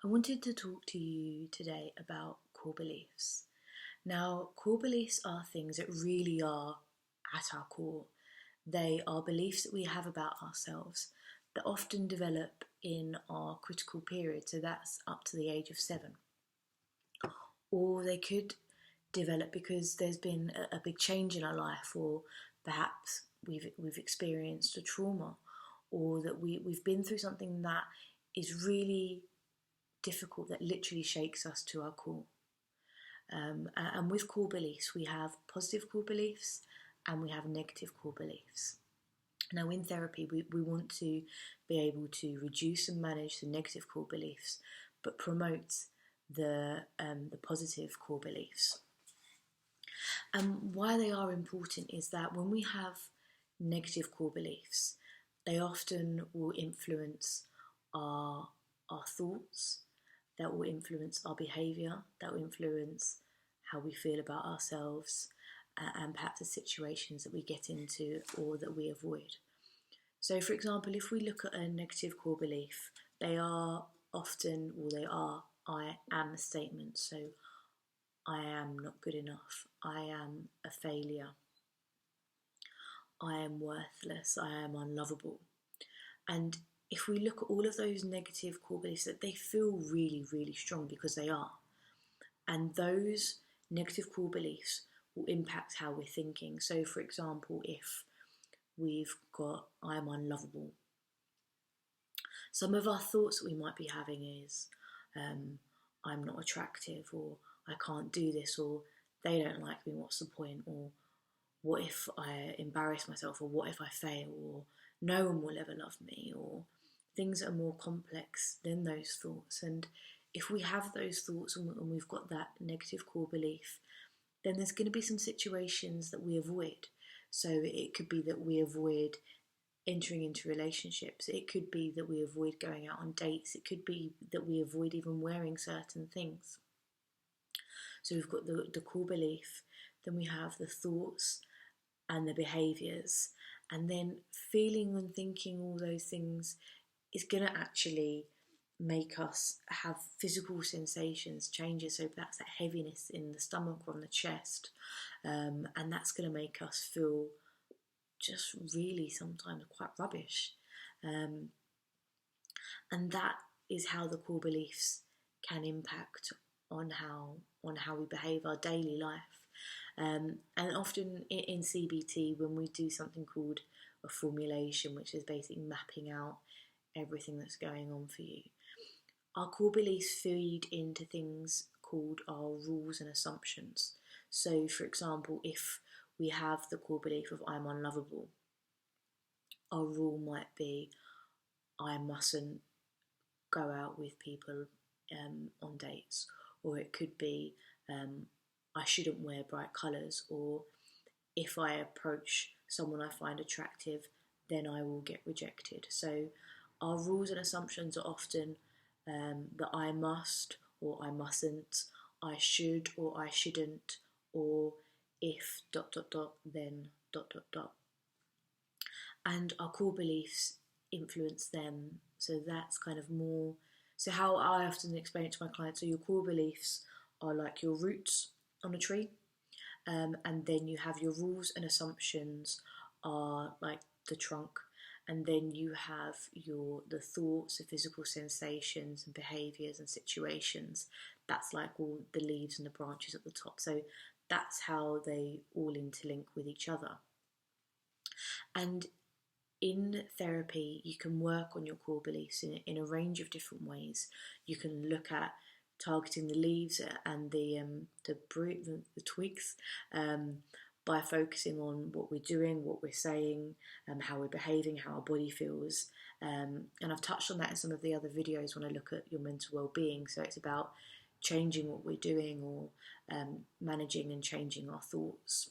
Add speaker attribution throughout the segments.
Speaker 1: I wanted to talk to you today about core beliefs. Now, core beliefs are things that really are at our core. They are beliefs that we have about ourselves that often develop in our critical period, so that's up to the age of 7. Or they could develop because there's been a big change in our life, or perhaps we've experienced a trauma, or that we've been through something that is really difficult, that literally shakes us to our core. And with core beliefs, we have positive core beliefs and we have negative core beliefs. Now, in therapy, we want to be able to reduce and manage the negative core beliefs, but promote the positive core beliefs. And why they are important is that when we have negative core beliefs, they often will influence our thoughts, that will influence our behaviour, that will influence how we feel about ourselves, and perhaps the situations that we get into or that we avoid. So, for example, if we look at a negative core belief, they are I am statements. So, I am not good enough, I am a failure, I am worthless, I am unlovable. And if we look at all of those negative core beliefs, that they feel really, really strong because they are. And those negative core beliefs will impact how we're thinking. So, for example, if we've got I'm unlovable, some of our thoughts that we might be having is I'm not attractive, or I can't do this, or they don't like me, what's the point, or what if I embarrass myself, or what if I fail, or no one will ever love me, or things that are more complex than those thoughts. And if we have those thoughts and we've got that negative core belief, then there's going to be some situations that we avoid. So it could be that we avoid entering into relationships. It could be that we avoid going out on dates. It could be that we avoid even wearing certain things. So we've got the core belief, then we have the thoughts and the behaviours, and then feeling and thinking all those things is going to actually make us have physical sensations, changes. So that's that heaviness in the stomach or on the chest, and that's going to make us feel just really sometimes quite rubbish. And that is how the core beliefs can impact on how we behave our daily life. And often in CBT, when we do something called a formulation, which is basically mapping out everything that's going on for you, our core beliefs feed into things called our rules and assumptions. So, for example, if we have the core belief of I'm unlovable, our rule might be I mustn't go out with people on dates, or it could be I shouldn't wear bright colours, or if I approach someone I find attractive, then I will get rejected. So our rules and assumptions are often that I must or I mustn't, I should or I shouldn't, or if ... then ... And our core beliefs influence them. So that's kind of more, so how I often explain it to my clients, so your core beliefs are like your roots on a tree, and then you have your rules and assumptions are like the trunk, and then you have the thoughts, the physical sensations and behaviours and situations, that's like all the leaves and the branches at the top. So that's how they all interlink with each other. And in therapy, you can work on your core beliefs in a range of different ways. You can look at targeting the leaves and the twigs by focusing on what we're doing, what we're saying, how we're behaving, how our body feels. And I've touched on that in some of the other videos when I look at your mental well-being. So it's about changing what we're doing, or managing and changing our thoughts.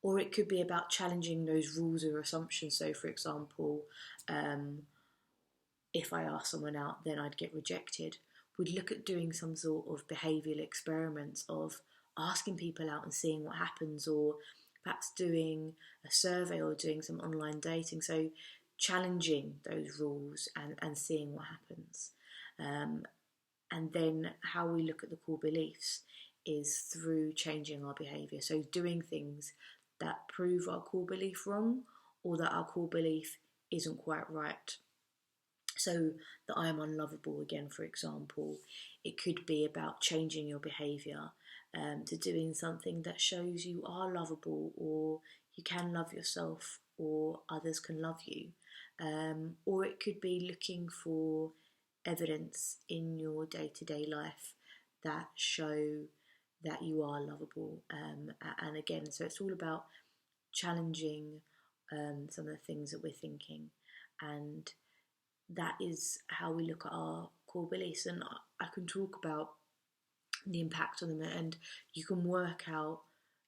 Speaker 1: Or it could be about challenging those rules or assumptions. So, for example, if I ask someone out, then I'd get rejected. We'd look at doing some sort of behavioural experiments of asking people out and seeing what happens, or perhaps doing a survey or doing some online dating. So challenging those rules and seeing what happens. And then how we look at the core beliefs is through changing our behaviour. So doing things that prove our core belief wrong, or that our core belief isn't quite right. So that I am unlovable again, for example, it could be about changing your behaviour to doing something that shows you are lovable, or you can love yourself, or others can love you. Or it could be looking for evidence in your day-to-day life that show that you are lovable. And again, so it's all about challenging some of the things that we're thinking, and that is how we look at our core beliefs. And I can talk about the impact on them, and you can work out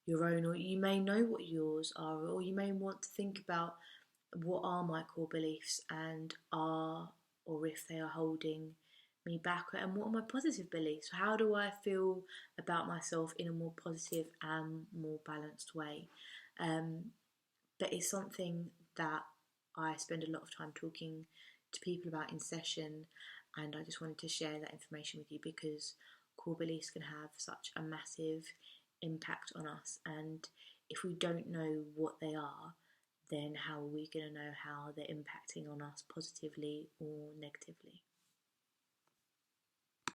Speaker 1: your own, or you may know what yours are, or you may want to think about what are my core beliefs, and or if they are holding me back, and what are my positive beliefs. How do I feel about myself in a more positive and more balanced way? But it's something that I spend a lot of time talking to people about in session, and I just wanted to share that information with you because core beliefs can have such a massive impact on us, and if we don't know what they are, then how are we going to know how they're impacting on us positively or negatively?